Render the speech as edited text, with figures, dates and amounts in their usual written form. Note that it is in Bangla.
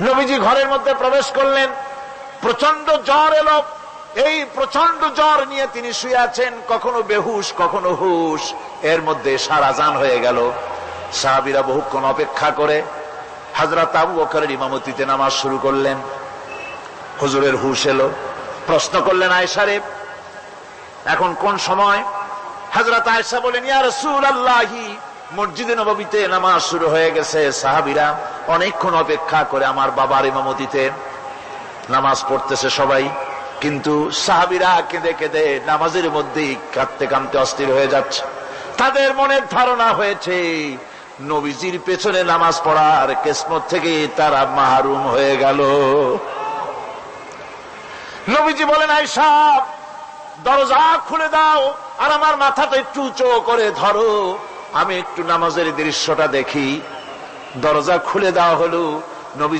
নবীজি ঘরের মধ্যে প্রবেশ করলেন, প্রচন্ড জ্বর এলো। এই প্রচন্ড জ্বর নিয়ে তিনি শুয়ে আছেন, কখনো বেহুশ কখনো হুশ। এর মধ্যে সারা আজান হয়ে গেল। সাহাবীরা বহুক্ষণ অপেক্ষা করে হযরত আবু বকরের ইমামতিতে নামাজ শুরু করলেন। হুজুরের হুশ এলো, প্রশ্ন করলেন, আয়েশা রে, এখন কোন সময়? হযরত আয়েশা বলেন, ইয়া রাসূলুল্লাহ, মসজিদে নববীতে নামাজ শুরু হয়ে গেছে। সাহাবীরা অনেকক্ষণ অপেক্ষা করে আমার বাবার ইমামতিতে নামাজ পড়তেছে সবাই, কিন্তু সাহাবীরা কেঁদে কেঁদে নামাজের মধ্যেই কাঁদতে কাঁদতে অস্থির হয়ে যাচ্ছে। তাদের মনের ধারণা হয়েছে নবীজির পেছনে নামাজ পড়ার কিসমত থেকে তারা মাহরুম হয়ে গেল। নবীজি বলেন, আয়েশা, দরজা খুলে দাও আর আমার মাথাটা একটু উঁচু করে ধরো, আমি একটু নামাজের দৃশ্যটা দেখি। দরজা খুলে দেওয়া হলো। নবী